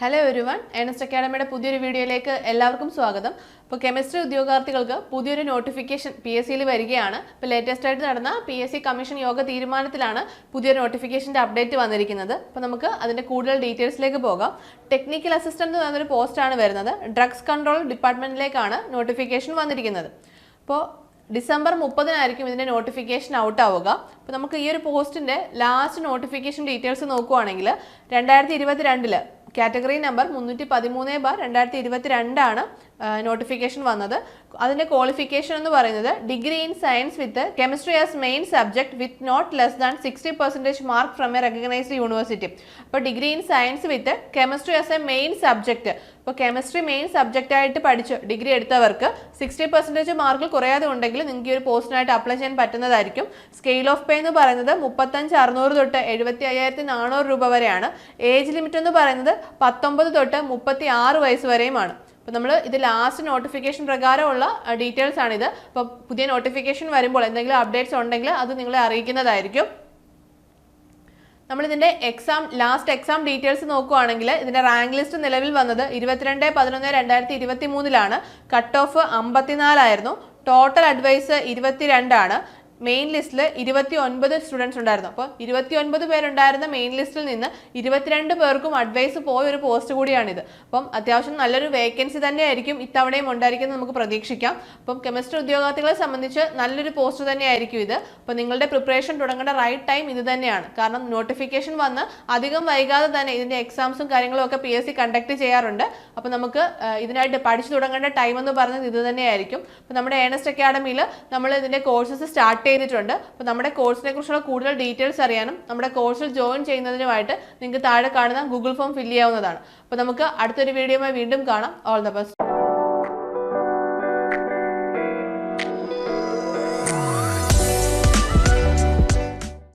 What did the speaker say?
Hello everyone, Ernest അക്കാഡമിയുടെ പുതിയൊരു വീഡിയോയിലേക്ക് എല്ലാവർക്കും സ്വാഗതം. അപ്പോൾ കെമിസ്ട്രി ഉദ്യോഗാർത്ഥികൾക്ക് പുതിയൊരു നോട്ടിഫിക്കേഷൻ PSCയിൽ വരികയാണ്. ഇപ്പോൾ ലേറ്റസ്റ്റ് ആയിട്ട് നടന്ന PSC കമ്മീഷൻ യോഗ തീരുമാനത്തിലാണ് പുതിയൊരു നോട്ടിഫിക്കേഷൻ്റെ അപ്ഡേറ്റ് വന്നിരിക്കുന്നത്. അപ്പോൾ നമുക്ക് അതിൻ്റെ കൂടുതൽ ഡീറ്റെയിൽസിലേക്ക് പോകാം. ടെക്നിക്കൽ അസിസ്റ്റന്റ് എന്നൊരു പോസ്റ്റാണ് വരുന്നത്. ഡ്രഗ്സ് കൺട്രോൾ ഡിപ്പാർട്ട്മെൻറ്റിലേക്കാണ് നോട്ടിഫിക്കേഷൻ വന്നിരിക്കുന്നത്. അപ്പോൾ ഡിസംബർ 30-നായിരിക്കും ഇതിൻ്റെ നോട്ടിഫിക്കേഷൻ ഔട്ട് ആവുക. അപ്പോൾ നമുക്ക് ഈ ഒരു പോസ്റ്റിൻ്റെ ലാസ്റ്റ് നോട്ടിഫിക്കേഷൻ ഡീറ്റെയിൽസ് നോക്കുകയാണെങ്കിൽ 2022 കാറ്റഗറി നമ്പർ 313/2022 ആണ് നോട്ടിഫിക്കേഷൻ വന്നത്. അതിൻ്റെ ക്വാളിഫിക്കേഷൻ എന്ന് പറയുന്നത് degree in science with chemistry as main subject with not less than 60% mark from a recognised university. അപ്പോൾ degree in science with chemistry as a main subject, ഇപ്പോൾ chemistry main subject ആയിട്ട് പഠിച്ച് degree എടുത്തവർക്ക് 60% മാർക്കിൽ കുറയാതെ ഉണ്ടെങ്കിൽ നിങ്ങൾക്ക് ഈ ഒരു പോസ്റ്റിനായിട്ട് അപ്ലൈ ചെയ്യാൻ പറ്റുന്നതായിരിക്കും. സ്കെയിൽ ഓഫ് പേ എന്ന് പറയുന്നത് 35,600 തൊട്ട് 75,400 രൂപ വരെയാണ്. ഏജ് ലിമിറ്റ് എന്ന് പറയുന്നത് 19 തൊട്ട് 36 വയസ്സ് വരെയുമാണ്. അപ്പോൾ നമ്മൾ ഇത് ലാസ്റ്റ് നോട്ടിഫിക്കേഷൻ പ്രകാരമുള്ള ഡീറ്റെയിൽസ് ആണിത്. അപ്പോൾ പുതിയ നോട്ടിഫിക്കേഷൻ വരുമ്പോൾ എന്തെങ്കിലും അപ്ഡേറ്റ്സ് ഉണ്ടെങ്കിൽ അത് നിങ്ങളെ അറിയിക്കുന്നതായിരിക്കും. നമ്മളിതിൻ്റെ ലാസ്റ്റ് എക്സാം ഡീറ്റെയിൽസ് നോക്കുകയാണെങ്കിൽ ഇതിൻ്റെ റാങ്ക് ലിസ്റ്റ് നിലവിൽ വന്നത് 22/11/2023 കട്ട് ഓഫ് 54 ആയിരുന്നു. ടോട്ടൽ അഡ്വൈസ് 22 ആണ്. മെയിൻ ലിസ്റ്റിൽ 29 സ്റ്റുഡൻസ് ഉണ്ടായിരുന്നു. അപ്പോൾ 29 പേരുണ്ടായിരുന്ന മെയിൻ ലിസ്റ്റിൽ നിന്ന് 22 പേർക്കും അഡ്വൈസ് പോയ ഒരു പോസ്റ്റ് കൂടിയാണിത്. അപ്പം അത്യാവശ്യം നല്ലൊരു വേക്കൻസി തന്നെയായിരിക്കും ഇത്തവണയും ഉണ്ടായിരിക്കുന്നത് നമുക്ക് പ്രതീക്ഷിക്കാം. അപ്പം കെമിസ്ട്രി ഉദ്യോഗാർത്ഥികളെ സംബന്ധിച്ച് നല്ലൊരു പോസ്റ്റ് തന്നെയായിരിക്കും ഇത്. അപ്പോൾ നിങ്ങളുടെ പ്രിപ്പറേഷൻ തുടങ്ങേണ്ട റൈറ്റ് ടൈം ഇത് തന്നെയാണ്. കാരണം നോട്ടിഫിക്കേഷൻ വന്ന് അധികം വൈകാതെ തന്നെ ഇതിൻ്റെ എക്സാംസും കാര്യങ്ങളും ഒക്കെ PSC കണ്ടക്ട് ചെയ്യാറുണ്ട്. അപ്പോൾ നമുക്ക് ഇതിനായിട്ട് പഠിച്ചു തുടങ്ങേണ്ട ടൈം എന്ന് പറയുന്നത് ഇത് തന്നെയായിരിക്കും. അപ്പോൾ നമ്മുടെ ഏണസ്റ്റ് അക്കാഡമിയിൽ നമ്മൾ ഇതിൻ്റെ കോഴ്സസ് സ്റ്റാർട്ട് ചെയ്തിട്ടുണ്ട്. അപ്പോൾ നമ്മുടെ കോഴ്സിനെ കുറിച്ചുള്ള കൂടുതൽ ഡീറ്റെയിൽസ് അറിയാനും നമ്മുടെ കോഴ്സിൽ ജോയിൻ ചെയ്യുന്നതിനുമായിട്ട് നിങ്ങൾക്ക് താഴെ കാണുന്ന ഗൂഗിൾ ഫോം ഫില്ല് ചെയ്യാവുന്നതാണ്. അപ്പോൾ നമുക്ക് അടുത്തൊരു വീഡിയോയുമായി വീണ്ടും കാണാം. All the best.